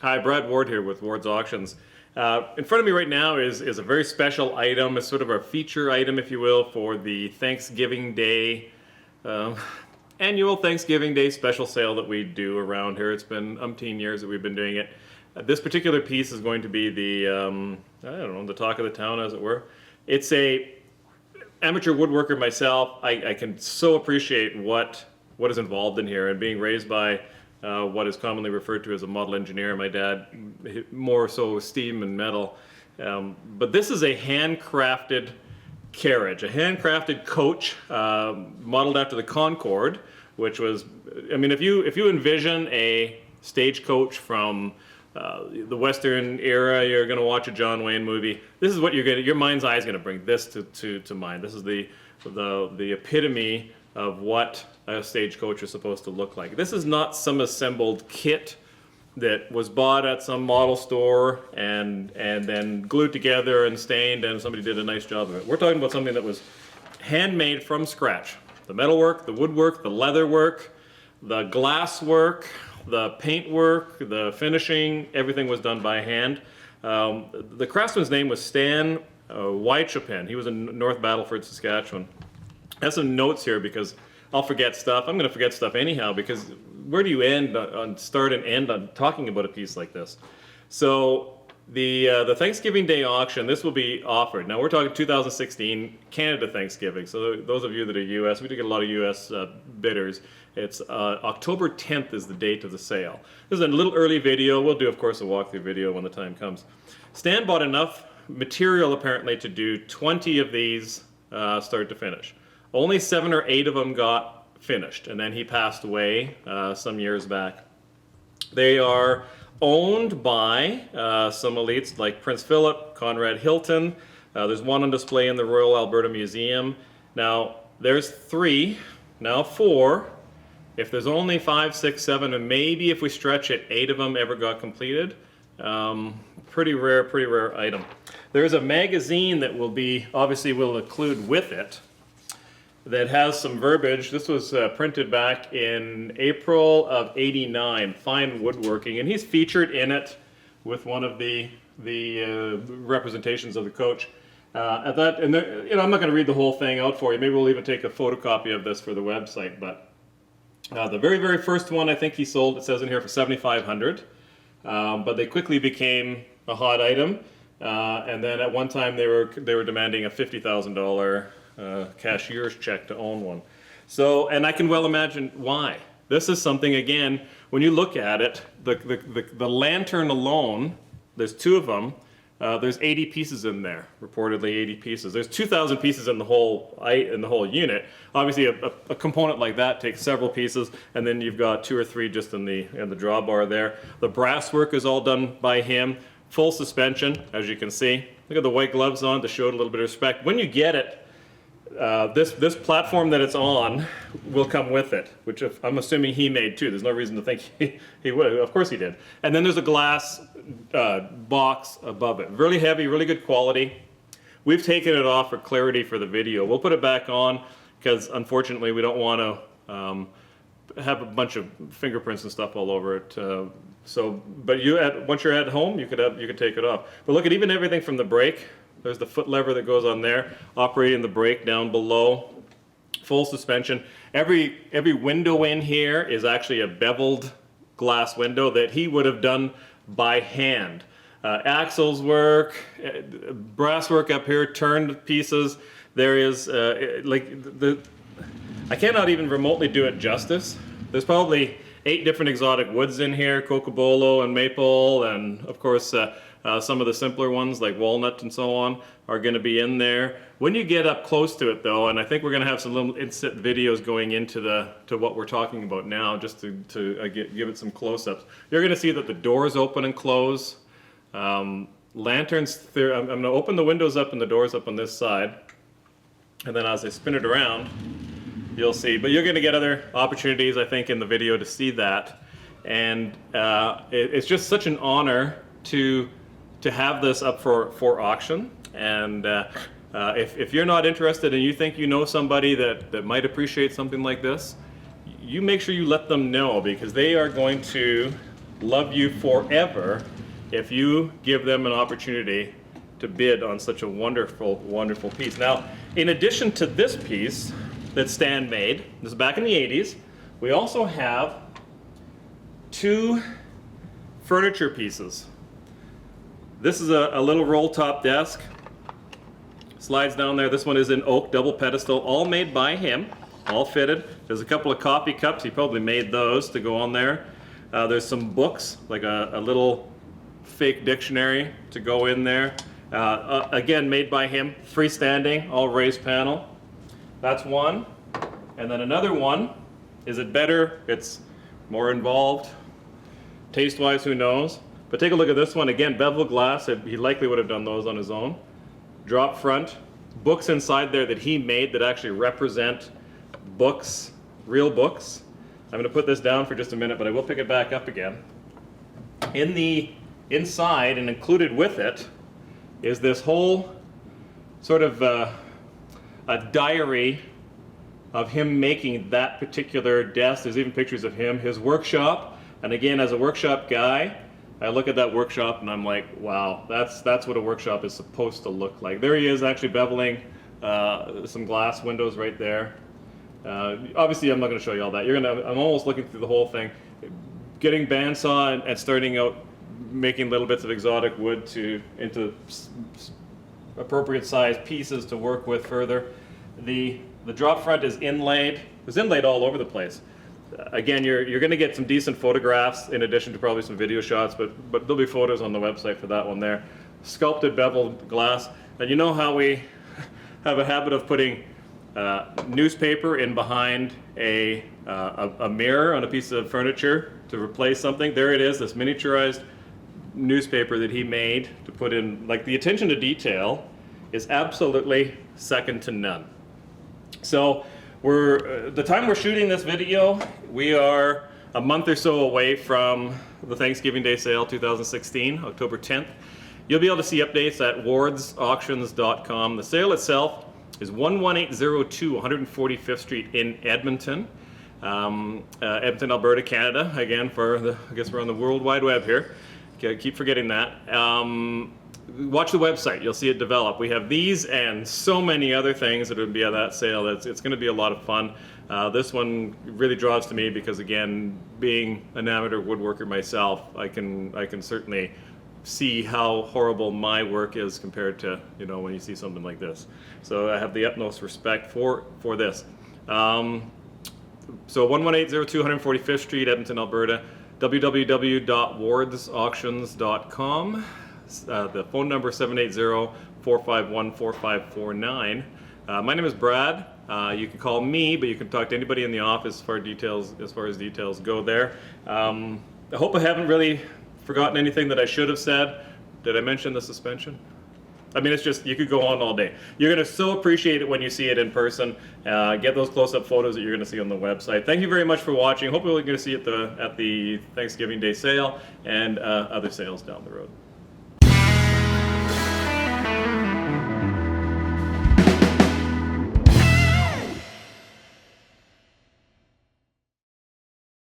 Hi, Brad Ward here with Ward's Auctions. In front of me right now is a very special item. It's sort of our feature item, if you will, for the Thanksgiving Day, annual Thanksgiving Day special sale that we do around here. It's been umpteen years that we've been doing it. This particular piece is going to be the, I don't know, the talk of the town, as it were. It's a amateur woodworker myself. I can so appreciate what is involved in here, and being raised by what is commonly referred to as a model engineer. My dad, more so steam and metal. But this is a handcrafted carriage, a handcrafted coach, modeled after the Concorde, which was, I mean, if you envision a stagecoach from the Western era, you're going to watch a John Wayne movie. This is what you're going to, your mind's eye is going to bring this to mind. This is the epitome of what a stagecoach is supposed to look like. This is not some assembled kit that was bought at some model store and then glued together and stained and somebody did a nice job of it. We're talking about something that was handmade from scratch. The metalwork, the woodwork, the leatherwork, the glass work, the paint work, the finishing, everything was done by hand. The craftsman's name was Stan Wychopen. He was in North Battleford, Saskatchewan. I have some notes here because I'll forget stuff. I'm going to forget stuff anyhow, because where do you end on start and end on talking about a piece like this? So the Thanksgiving Day auction, this will be offered. Now we're talking 2016 Canada Thanksgiving. So those of you that are U.S., we do get a lot of U.S. bidders. It's October 10th is the date of the sale. This is a little early video. We'll do, of course, a walkthrough video when the time comes. Stan bought enough material apparently to do 20 of these start to finish. Only 7 or 8 of them got finished, and then he passed away some years back. They are owned by some elites like Prince Philip, Conrad Hilton. There's one on display in the Royal Alberta Museum. Now, there's 3, now 4. If there's only 5, 6, 7, and maybe if we stretch it, 8 of them ever got completed. Pretty rare item. There's a magazine that will be, obviously will include with it, that has some verbiage. This was printed back in April of '89, Fine Woodworking, and he's featured in it with one of the representations of the coach. I'm not going to read the whole thing out for you. Maybe we'll even take a photocopy of this for the website. But the very first one, I think he sold, it says in here, for $7,500. But they quickly became a hot item, and then at one time they were demanding a $50,000 cashier's check to own one. So, and I can well imagine why. This is something, again, when you look at it, the lantern alone, there's 2 of them, there's 80 pieces in there, reportedly 80 pieces. There's 2,000 pieces in the whole unit. Obviously a component like that takes several pieces, and then you've got 2 or 3 just in the drawbar there. The brass work is all done by him. Full suspension, as you can see. Look at the white gloves on to show it a little bit of respect. When you get it, this platform that it's on will come with it, which I'm assuming he made too. There's no reason to think he would. Of course he did. And then there's a glass box above it. Really heavy, really good quality. We've taken it off for clarity for the video. We'll put it back on because unfortunately we don't want to have a bunch of fingerprints and stuff all over it. But once you're at home, you could take it off. But look at even everything from the brake. There's the foot lever that goes on there, operating the brake down below. Full suspension. Every window in here is actually a beveled glass window that he would have done by hand. Axles work, brass work up here, turned pieces. There is I cannot even remotely do it justice. There's probably 8 different exotic woods in here, cocobolo and maple, and of course some of the simpler ones like walnut and so on are going to be in there. When you get up close to it though, and I think we're going to have some little instant videos going into what we're talking about now, just to give it some close-ups. You're going to see that the doors open and close. Lanterns, I'm going to open the windows up and the doors up on this side, and then as I spin it around, you'll see. But you're going to get other opportunities, I think, in the video to see that. And it's just such an honor to have this up for auction. And if you're not interested and you think you know somebody that might appreciate something like this, you make sure you let them know, because they are going to love you forever if you give them an opportunity to bid on such a wonderful, wonderful piece. Now, in addition to this piece that Stan made, this is back in the 80s, we also have 2 furniture pieces. This is a little roll top desk. Slides down there. This one is in oak, double pedestal, all made by him, all fitted. There's a couple of coffee cups. He probably made those to go on there. There's some books, like a little fake dictionary to go in there. Again, made by him, freestanding, all raised panel. That's one. And then another one. Is it better? It's more involved. Taste-wise, who knows? But take a look at this one. Again, bevel glass. He likely would have done those on his own. Drop front. Books inside there that he made that actually represent books, real books. I'm going to put this down for just a minute, but I will pick it back up again. In the inside and included with it is this whole sort of a diary of him making that particular desk. There's even pictures of him, his workshop. And again, as a workshop guy, I look at that workshop and I'm like, wow, that's what a workshop is supposed to look like. There he is actually beveling some glass windows right there. Obviously, I'm not going to show you all that. I'm almost looking through the whole thing. Getting bandsaw and starting out making little bits of exotic wood into appropriate size pieces to work with further. The drop front is inlaid. It's inlaid all over the place. Again, you're going to get some decent photographs in addition to probably some video shots, but there'll be photos on the website for that one there. Sculpted beveled glass. And you know how we have a habit of putting newspaper in behind a mirror on a piece of furniture to replace something? There it is, this miniaturized newspaper that he made to put in. Like, the attention to detail is absolutely second to none. So the time we're shooting this video, we are a month or so away from the Thanksgiving Day sale 2016, October 10th. You'll be able to see updates at wardsauctions.com. The sale itself is 11802 145th Street in Edmonton, Edmonton, Alberta, Canada. Again, I guess we're on the World Wide Web here. Keep forgetting that. Watch the website, you'll see it develop. We have these and so many other things that would be at that sale. It's going to be a lot of fun. This one really draws to me because, again, being an amateur woodworker myself, I can certainly see how horrible my work is compared to, when you see something like this. So I have the utmost respect for this. So 11802 145th Street, Edmonton, Alberta. www.wardsauctions.com. The phone number 780-451-4549. My name is Brad. You can call me, but you can talk to anybody in the office as far as details go there. I hope I haven't really forgotten anything that I should have said. Did I mention the suspension? I mean, it's just, you could go on all day. You're going to so appreciate it when you see it in person. Get those close-up photos that you're going to see on the website. Thank you very much for watching. Hopefully we're going to see it at the Thanksgiving Day sale and other sales down the road.